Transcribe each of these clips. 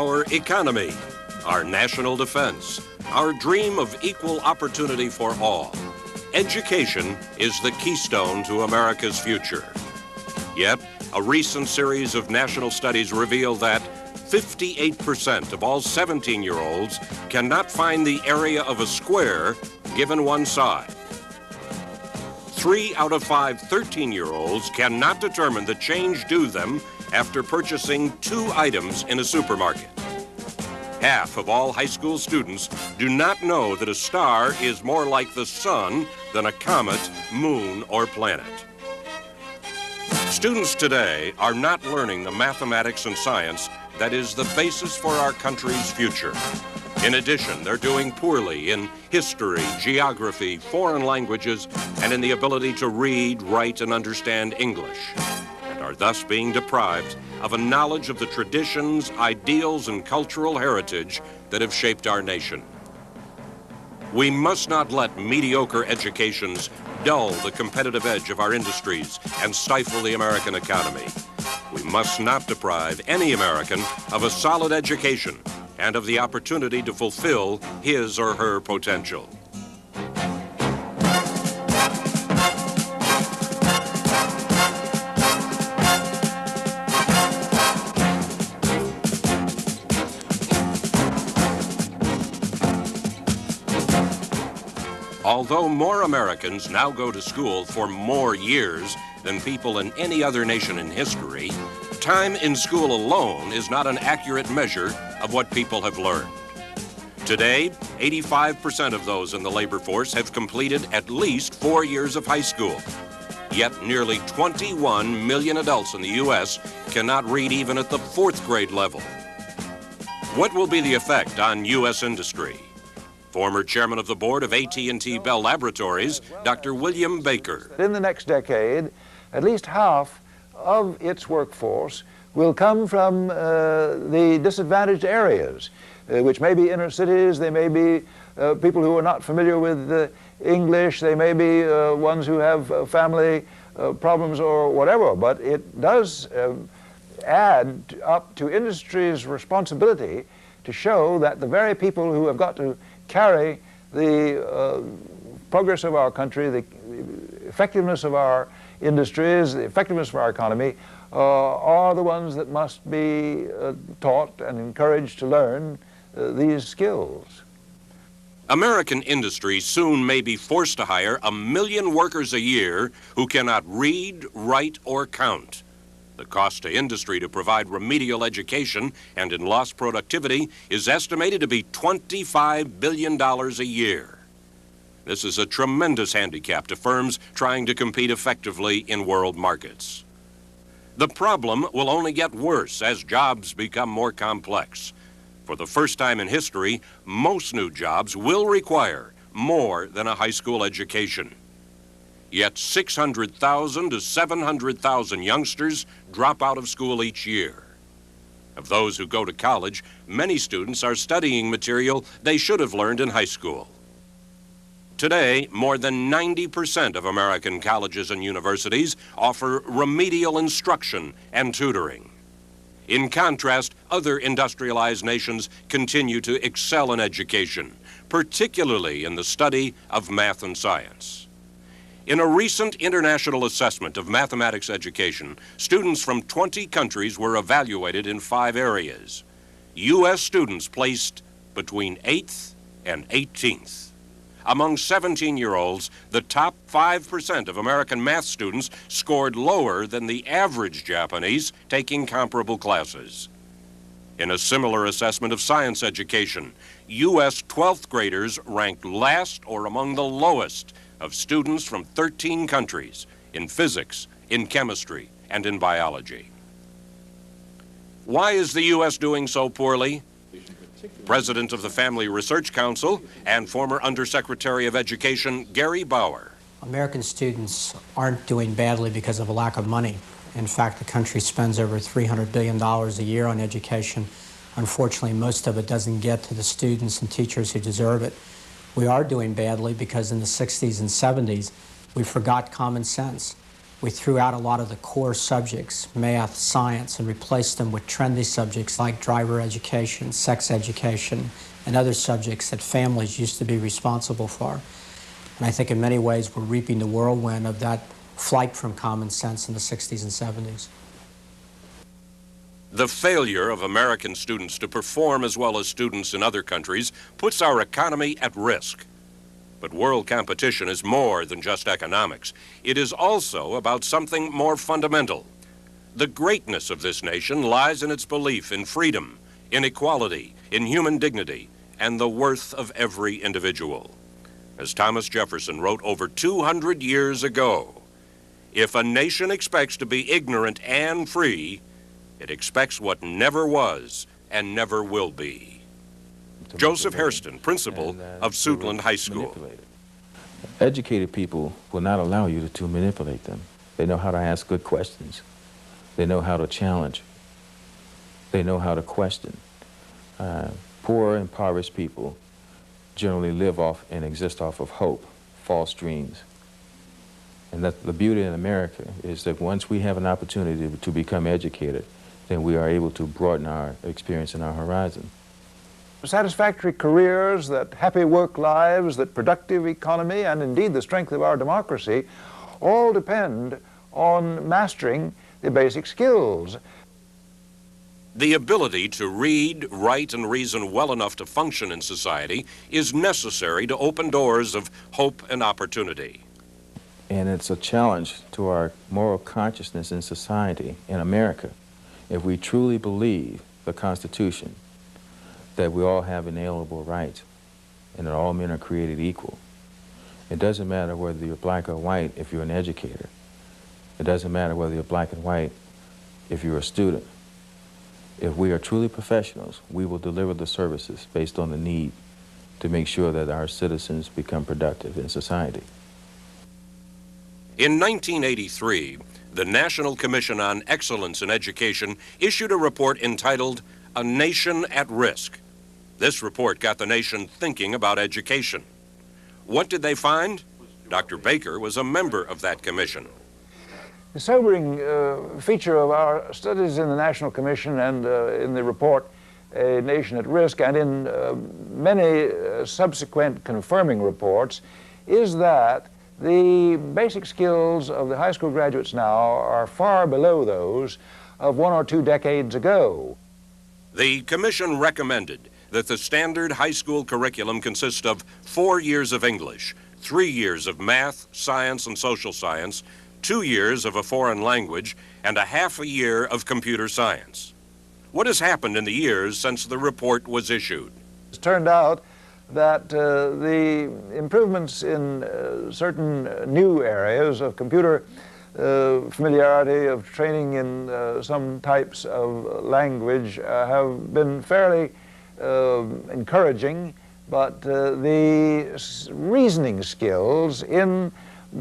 our economy, our national defense, our dream of equal opportunity for all. Education is the keystone to America's future. Yet, a recent series of national studies reveal that 58% of all 17-year-olds cannot find the area of a square given one side. 3 out of 5 13-year-olds cannot determine the change due them after purchasing 2 items in a supermarket. Half of all high school students do not know that a star is more like the sun than a comet, moon, or planet. Students today are not learning the mathematics and science that is the basis for our country's future. In addition, they're doing poorly in history, geography, foreign languages, and in the ability to read, write, and understand English, and are thus being deprived of a knowledge of the traditions, ideals, and cultural heritage that have shaped our nation. We must not let mediocre educations dull the competitive edge of our industries and stifle the American economy. We must not deprive any American of a solid education and of the opportunity to fulfill his or her potential. Although more Americans now go to school for more years than people in any other nation in history, time in school alone is not an accurate measure of what people have learned. Today, 85% of those in the labor force have completed at least 4 years of high school. Yet nearly 21 million adults in the U.S. cannot read even at the 4th grade level. What will be the effect on U.S. industry? Former chairman of the board of AT&T Bell Laboratories, Dr. William Baker. In the next decade, at least half of its workforce will come from the disadvantaged areas, which may be inner cities, they may be people who are not familiar with English, they may be ones who have family problems or whatever, but it does add up to industry's responsibility to show that the very people who have got to carry the progress of our country, the effectiveness of our industries, the effectiveness of our economy, are the ones that must be taught and encouraged to learn these skills. American industry soon may be forced to hire 1 million workers a year who cannot read, write, or count. The cost to industry to provide remedial education and in lost productivity is estimated to be $25 billion a year. This is a tremendous handicap to firms trying to compete effectively in world markets. The problem will only get worse as jobs become more complex. For the first time in history, most new jobs will require more than a high school education. Yet 600,000 to 700,000 youngsters drop out of school each year. Of those who go to college, many students are studying material they should have learned in high school. Today, more than 90% of American colleges and universities offer remedial instruction and tutoring. In contrast, other industrialized nations continue to excel in education, particularly in the study of math and science. In a recent international assessment of mathematics education, students from 20 countries were evaluated in 5 areas. U.S. students placed between 8th and 18th. Among 17-year-olds, the top 5% of American math students scored lower than the average Japanese taking comparable classes. In a similar assessment of science education, U.S. 12th graders ranked last or among the lowest of students from 13 countries in physics, in chemistry, and in biology. Why is the U.S. doing so poorly? President of the Family Research Council and former Undersecretary of Education, Gary Bauer. American students aren't doing badly because of a lack of money. In fact, the country spends over $300 billion a year on education. Unfortunately, most of it doesn't get to the students and teachers who deserve it. We are doing badly because in the 60s and 70s, we forgot common sense. We threw out a lot of the core subjects, math, science, and replaced them with trendy subjects like driver education, sex education, and other subjects that families used to be responsible for. And I think in many ways we're reaping the whirlwind of that flight from common sense in the 60s and 70s. The failure of American students to perform as well as students in other countries puts our economy at risk. But world competition is more than just economics. It is also about something more fundamental. The greatness of this nation lies in its belief in freedom, in equality, in human dignity, and the worth of every individual. As Thomas Jefferson wrote over 200 years ago, if a nation expects to be ignorant and free, it expects what never was and never will be. Joseph Hairston, principal of Suitland High School. Educated people will not allow you to manipulate them. They know how to ask good questions. They know how to challenge. They know how to question. Poor, impoverished people generally live off and exist off of hope, false dreams. And that the beauty in America is that once we have an opportunity to become educated, then we are able to broaden our experience and our horizon. Satisfactory careers, that happy work lives, that productive economy, and indeed the strength of our democracy all depend on mastering the basic skills. The ability to read, write, and reason well enough to function in society is necessary to open doors of hope and opportunity. And it's a challenge to our moral consciousness in society, in America, if we truly believe the Constitution, that we all have inalienable rights and that all men are created equal. It doesn't matter whether you're black or white if you're an educator. It doesn't matter whether you're black and white if you're a student. If we are truly professionals, we will deliver the services based on the need to make sure that our citizens become productive in society. In 1983, the National Commission on Excellence in Education issued a report entitled A Nation at Risk. This report got the nation thinking about education. What did they find? Dr. Baker was a member of that commission. The sobering feature of our studies in the National Commission and in the report, A Nation at Risk, and in many subsequent confirming reports, is that the basic skills of the high school graduates now are far below those of 1 or 2 decades ago. The commission recommended that the standard high school curriculum consist of 4 years of English, 3 years of math, science, and social science, 2 years of a foreign language, and a half a year of computer science. What has happened in the years since the report was issued? It's turned out that the improvements in certain new areas of computer familiarity, of training in some types of language have been fairly encouraging, but the reasoning skills in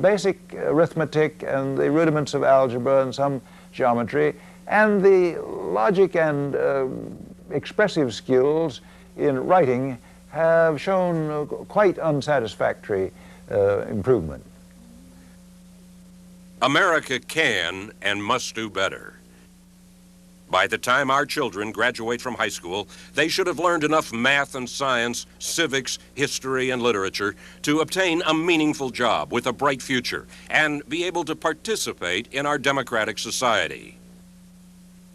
basic arithmetic and the rudiments of algebra and some geometry, and the logic and expressive skills in writing have shown quite unsatisfactory improvement. America can and must do better. By the time our children graduate from high school, they should have learned enough math and science, civics, history, and literature to obtain a meaningful job with a bright future and be able to participate in our democratic society.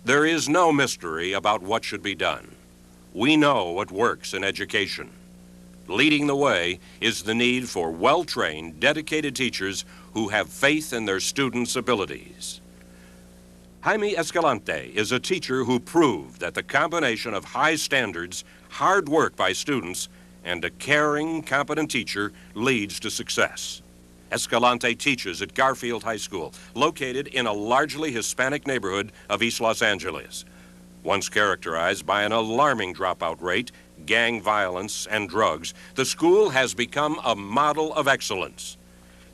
There is no mystery about what should be done. We know what works in education. Leading the way is the need for well-trained, dedicated teachers who have faith in their students' abilities. Jaime Escalante is a teacher who proved that the combination of high standards, hard work by students, and a caring, competent teacher leads to success. Escalante teaches at Garfield High School, located in a largely Hispanic neighborhood of East Los Angeles. Once characterized by an alarming dropout rate, gang violence, and drugs, the school has become a model of excellence.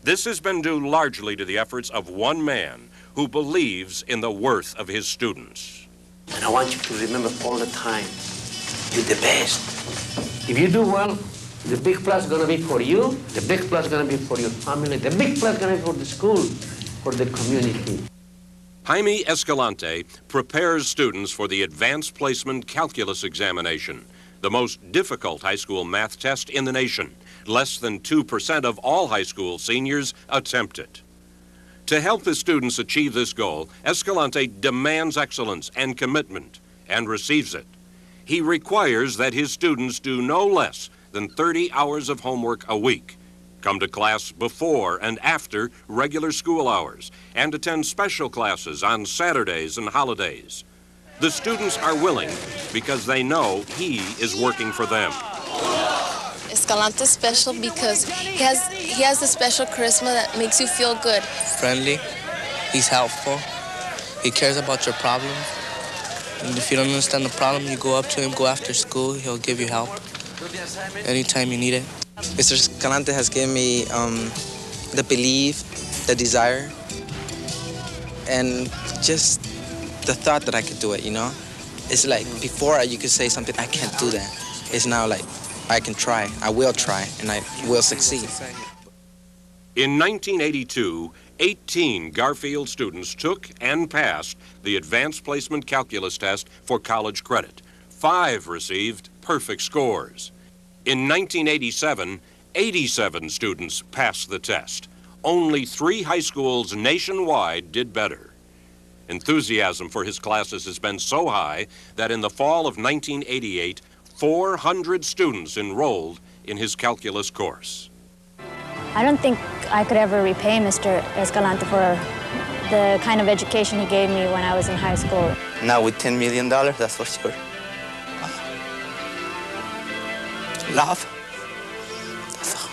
This has been due largely to the efforts of one man who believes in the worth of his students. And I want you to remember all the time, you're the best. If you do well, the big plus is going to be for you, the big plus is going to be for your family, the big plus is going to be for the school. for the community. Jaime Escalante prepares students for the Advanced Placement Calculus examination, the most difficult high school math test in the nation. Less than 2% of all high school seniors attempt it. To help his students achieve this goal, Escalante demands excellence and commitment and receives it. He requires that his students do no less than 30 hours of homework a week, come to class before and after regular school hours, and attend special classes on Saturdays and holidays. The students are willing because they know he is working for them. Escalante is special because he has a special charisma that makes you feel good. Friendly, he's helpful, he cares about your problem. And if you don't understand the problem, you go up to him, go after school, he'll give you help anytime you need it. Mr. Escalante has given me the belief, the desire, and just the thought that I could do it, you know? It's like before you could say something, I can't do that. It's now like, I can try, I will try, and I will succeed. In 1982, 18 Garfield students took and passed the Advanced Placement Calculus test for college credit. 5 received perfect scores. In 1987, 87 students passed the test. Only 3 high schools nationwide did better. Enthusiasm for his classes has been so high that in the fall of 1988, 400 students enrolled in his calculus course. I don't think I could ever repay Mr. Escalante for the kind of education he gave me when I was in high school. Now with $10 million, that's for sure. Love. That's all.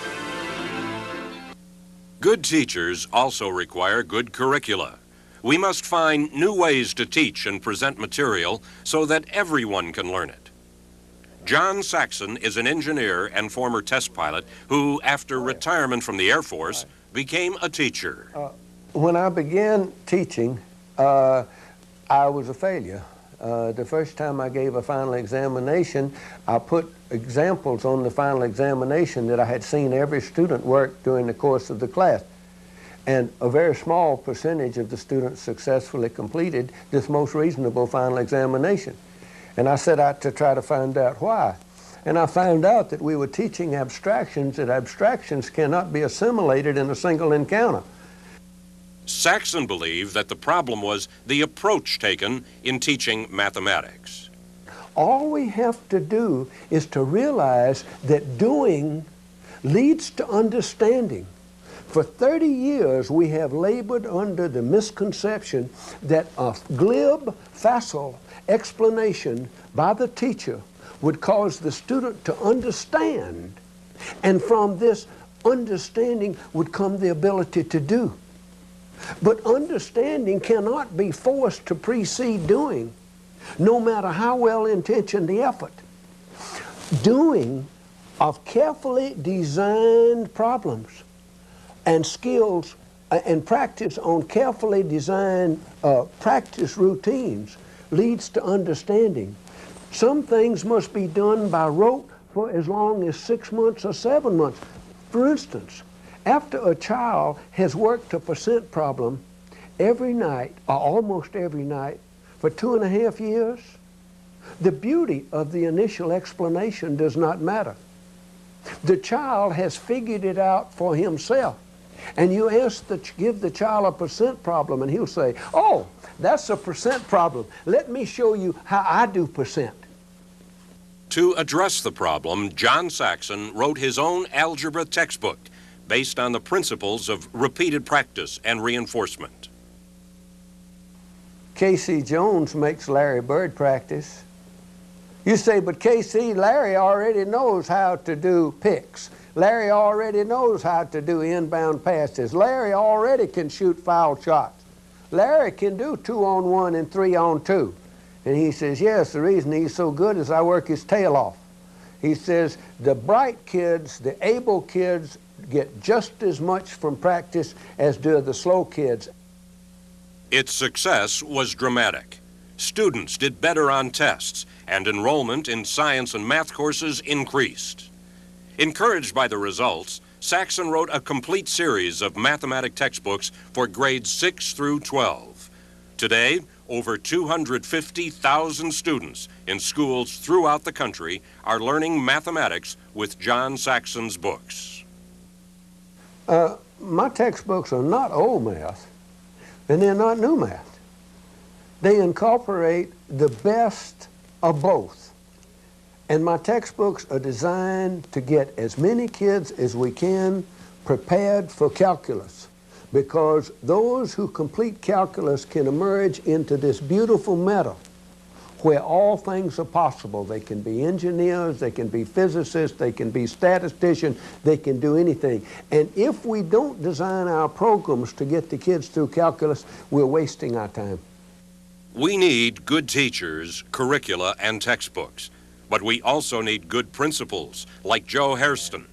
Good teachers also require good curricula. We must find new ways to teach and present material so that everyone can learn it. John Saxon is an engineer and former test pilot who, after retirement from the Air Force, became a teacher. When I began teaching, I was a failure. The first time I gave a final examination, I put examples on the final examination that I had seen every student work during the course of the class. And a very small percentage of the students successfully completed this most reasonable final examination. And I set out to try to find out why. And I found out that we were teaching abstractions, that abstractions cannot be assimilated in a single encounter. Saxon believed that the problem was the approach taken in teaching mathematics. All we have to do is to realize that doing leads to understanding. For 30 years, we have labored under the misconception that a glib, facile explanation by the teacher would cause the student to understand, and from this understanding would come the ability to do. But understanding cannot be forced to precede doing, no matter how well-intentioned the effort. Doing of carefully designed problems and skills and practice on carefully designed practice routines leads to understanding. Some things must be done by rote for as long as 6 months or 7 months. For instance, after a child has worked a percent problem every night, or almost every night, for 2.5 years, the beauty of the initial explanation does not matter. The child has figured it out for himself. And you give the child a percent problem, and he'll say, oh, that's a percent problem. Let me show you how I do percent. To address the problem, John Saxon wrote his own algebra textbook based on the principles of repeated practice and reinforcement. Casey Jones makes Larry Bird practice. You say, but Casey, Larry already knows how to do picks. Larry already knows how to do inbound passes. Larry already can shoot foul shots. Larry can do 2-on-1 and 3-on-2. And he says, yes, the reason he's so good is I work his tail off. He says, the bright kids, the able kids, get just as much from practice as do the slow kids. Its success was dramatic. Students did better on tests, and enrollment in science and math courses increased. Encouraged by the results, Saxon wrote a complete series of mathematic textbooks for grades 6 through 12. Today, over 250,000 students in schools throughout the country are learning mathematics with John Saxon's books. My textbooks are not old math, and they're not new math. They incorporate the best of both. And my textbooks are designed to get as many kids as we can prepared for calculus, because those who complete calculus can emerge into this beautiful metal where all things are possible. They can be engineers, they can be physicists, they can be statisticians, they can do anything. And if we don't design our programs to get the kids through calculus, we're wasting our time. We need good teachers, curricula, and textbooks, but we also need good principals, like Joe Hairston.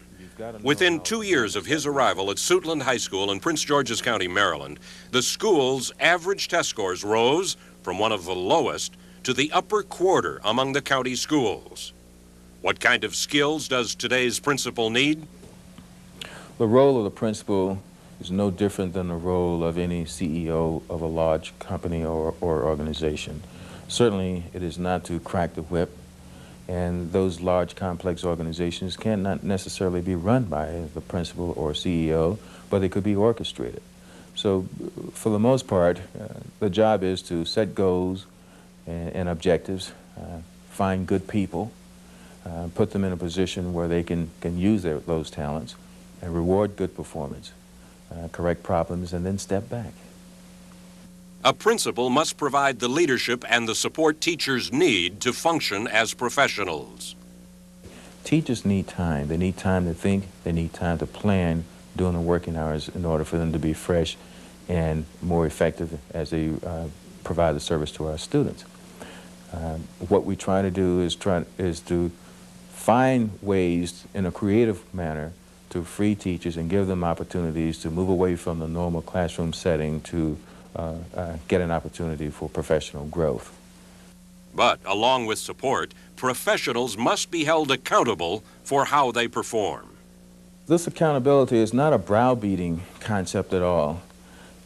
Within 2 years of his arrival at Suitland High School in Prince George's County, Maryland, the school's average test scores rose from one of the lowest to the upper quarter among the county schools. What kind of skills does today's principal need? The role of the principal is no different than the role of any CEO of a large company or organization. Certainly, it is not to crack the whip, and those large, complex organizations cannot necessarily be run by the principal or CEO, but they could be orchestrated. So, for the most part, the job is to set goals and objectives, find good people, put them in a position where they can use those talents, and reward good performance, correct problems, and then step back. A principal must provide the leadership and the support teachers need to function as professionals. Teachers need time. They need time to think. They need time to plan during the working hours in order for them to be fresh and more effective as they provide the service to our students. What we try to do is to find ways in a creative manner to free teachers and give them opportunities to move away from the normal classroom setting to get an opportunity for professional growth. But along with support, professionals must be held accountable for how they perform. This accountability is not a browbeating concept at all.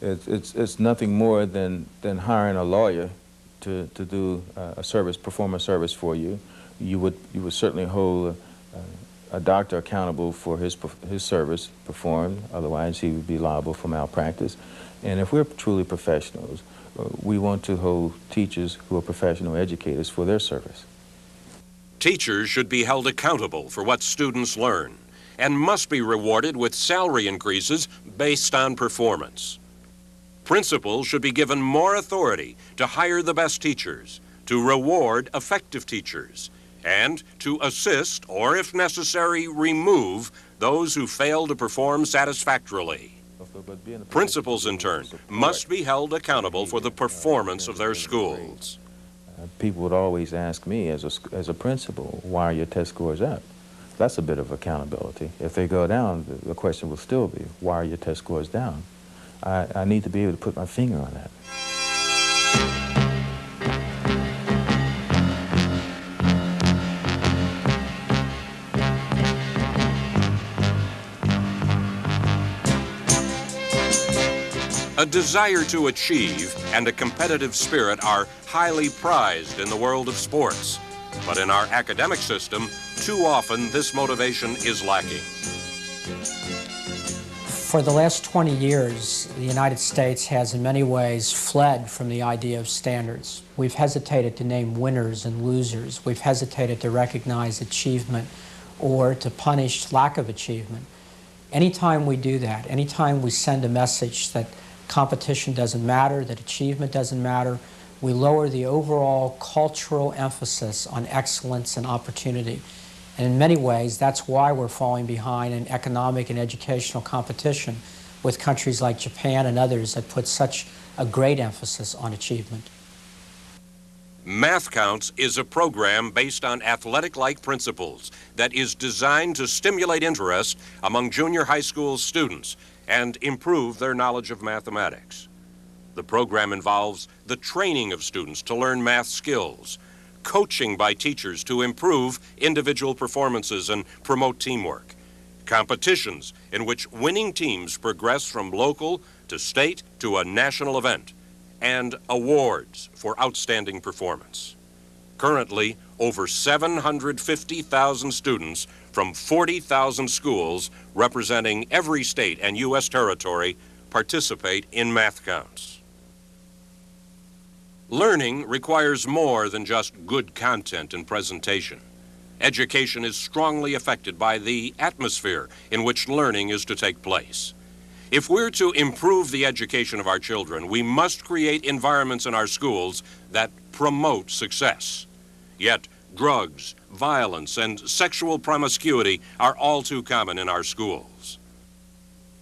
It's nothing more than hiring a lawyer to do a service, perform a service for you. You would certainly hold a doctor accountable for his service performed, otherwise he would be liable for malpractice. And if we're truly professionals, we want to hold teachers who are professional educators for their service. Teachers should be held accountable for what students learn and must be rewarded with salary increases based on performance. Principals should be given more authority to hire the best teachers, to reward effective teachers, and to assist, or if necessary, remove those who fail to perform satisfactorily. Principals, in turn, must be held accountable for the performance of their schools. People would always ask me, as a principal, why are your test scores up? That's a bit of accountability. If they go down, the question will still be, why are your test scores down? I need to be able to put my finger on that. A desire to achieve and a competitive spirit are highly prized in the world of sports. But in our academic system, too often this motivation is lacking. For the last 20 years, the United States has in many ways fled from the idea of standards. We've hesitated to name winners and losers. We've hesitated to recognize achievement or to punish lack of achievement. Anytime we do that, anytime we send a message that competition doesn't matter, that achievement doesn't matter, we lower the overall cultural emphasis on excellence and opportunity. And in many ways, that's why we're falling behind in economic and educational competition with countries like Japan and others that put such a great emphasis on achievement. Math Counts is a program based on athletic-like principles that is designed to stimulate interest among junior high school students and improve their knowledge of mathematics. The program involves the training of students to learn math skills, coaching by teachers to improve individual performances and promote teamwork, competitions in which winning teams progress from local to state to a national event, and awards for outstanding performance. Currently, over 750,000 students from 40,000 schools representing every state and U.S. territory participate in math counts. Learning requires more than just good content and presentation. Education is strongly affected by the atmosphere in which learning is to take place. If we're to improve the education of our children, we must create environments in our schools that promote success. Yet, drugs, violence, and sexual promiscuity are all too common in our schools.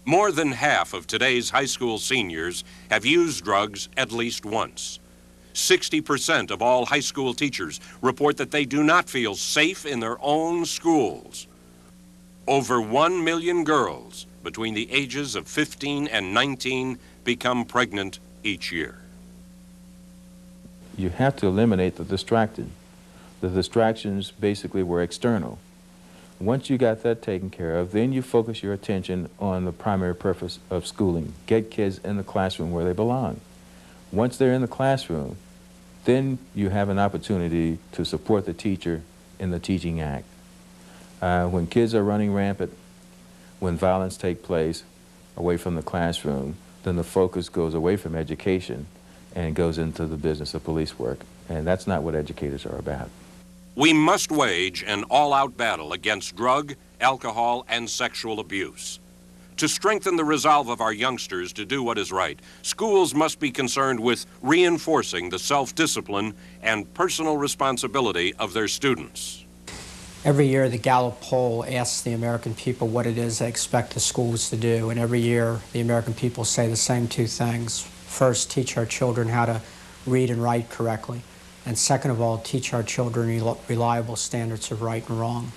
More than half of today's high school seniors have used drugs at least once. 60% of all high school teachers report that they do not feel safe in their own schools. Over 1 million girls between the ages of 15 and 19 become pregnant each year. You have to eliminate the distracted. The distractions basically were external. Once you got that taken care of, then you focus your attention on the primary purpose of schooling. Get kids in the classroom where they belong. Once they're in the classroom, then you have an opportunity to support the teacher in the teaching act. When kids are running rampant, when violence takes place away from the classroom, then the focus goes away from education and goes into the business of police work. And that's not what educators are about. We must wage an all-out battle against drug, alcohol, and sexual abuse. To strengthen the resolve of our youngsters to do what is right, schools must be concerned with reinforcing the self-discipline and personal responsibility of their students. Every year, the Gallup poll asks the American people what it is they expect the schools to do, and every year, the American people say the same two things. First, teach our children how to read and write correctly, and second of all, teach our children reliable standards of right and wrong.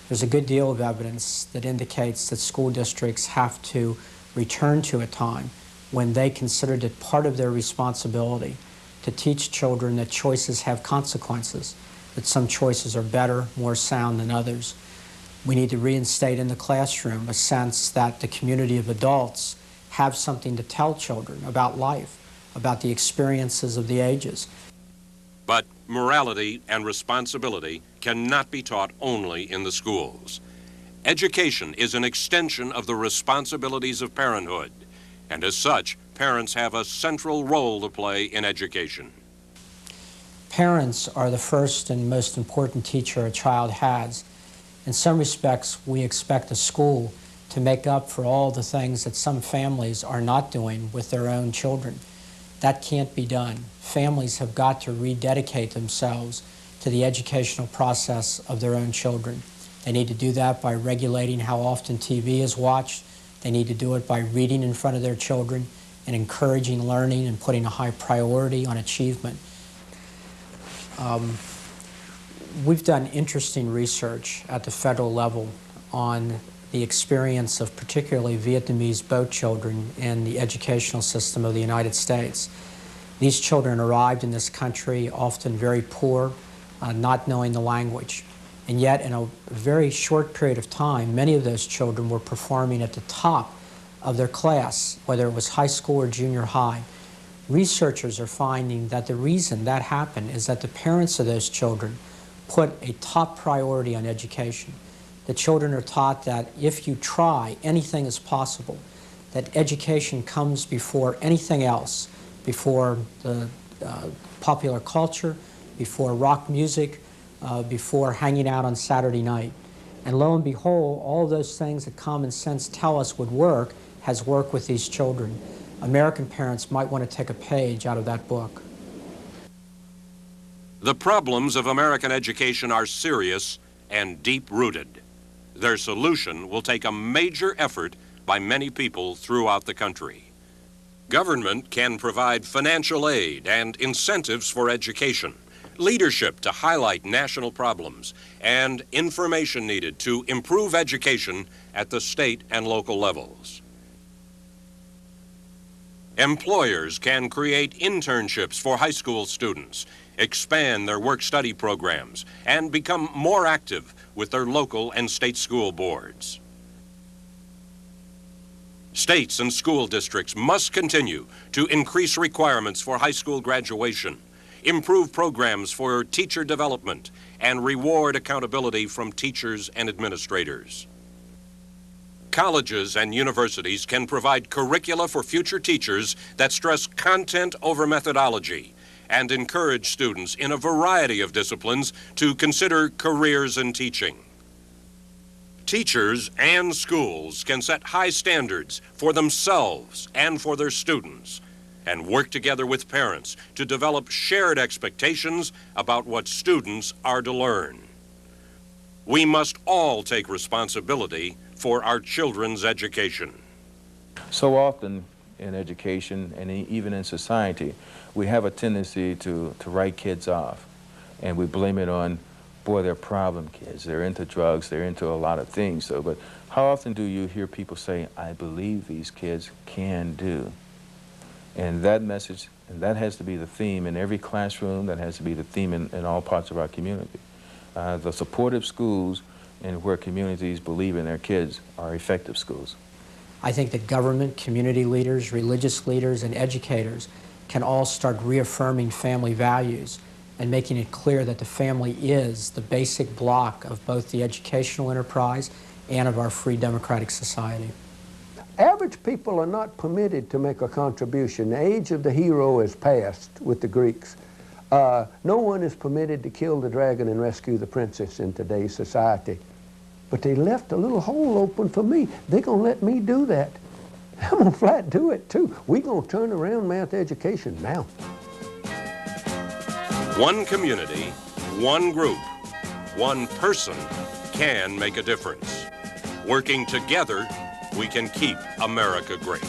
There's a good deal of evidence that indicates that school districts have to return to a time when they considered it part of their responsibility to teach children that choices have consequences, that some choices are better, more sound than others. We need to reinstate in the classroom a sense that the community of adults have something to tell children about life, about the experiences of the ages. But morality and responsibility cannot be taught only in the schools. Education is an extension of the responsibilities of parenthood, and as such, parents have a central role to play in education. Parents are the first and most important teacher a child has. In some respects, we expect a school to make up for all the things that some families are not doing with their own children. That can't be done. Families have got to rededicate themselves to the educational process of their own children. They need to do that by regulating how often TV is watched. They need to do it by reading in front of their children and encouraging learning and putting a high priority on achievement. We've done interesting research at the federal level on the experience of particularly Vietnamese boat children in the educational system of the United States. These children arrived in this country often very poor, not knowing the language. And yet, in a very short period of time, many of those children were performing at the top of their class, whether it was high school or junior high. Researchers are finding that the reason that happened is that the parents of those children put a top priority on education. The children are taught that if you try, anything is possible, that education comes before anything else, before the popular culture, before rock music, before hanging out on Saturday night. And lo and behold, all those things that common sense tell us would work has worked with these children. American parents might want to take a page out of that book. The problems of American education are serious and deep-rooted. Their solution will take a major effort by many people throughout the country. Government can provide financial aid and incentives for education, leadership to highlight national problems, and information needed to improve education at the state and local levels. Employers can create internships for high school students, expand their work-study programs, and become more active with their local and state school boards. States and school districts must continue to increase requirements for high school graduation, improve programs for teacher development, and reward accountability from teachers and administrators. Colleges and universities can provide curricula for future teachers that stress content over methodology and encourage students in a variety of disciplines to consider careers in teaching. Teachers and schools can set high standards for themselves and for their students and work together with parents to develop shared expectations about what students are to learn. We must all take responsibility for our children's education. So often in education and even in society, we have a tendency to write kids off, and we blame it on, boy, they're problem kids. They're into drugs, they're into a lot of things. So, but how often do you hear people say, I believe these kids can do? And that message, and that has to be the theme in every classroom, that has to be the theme in all parts of our community. The supportive schools and where communities believe in their kids are effective schools. I think that government, community leaders, religious leaders, and educators can all start reaffirming family values and making it clear that the family is the basic block of both the educational enterprise and of our free democratic society. Average people are not permitted to make a contribution. The age of the hero is past with the Greeks. No one is permitted to kill the dragon and rescue the princess in today's society. But they left a little hole open for me. They're going to let me do that. I'm going to flat do it too. We're going to turn around math education now. One community, one group, one person can make a difference. Working together, we can keep America great.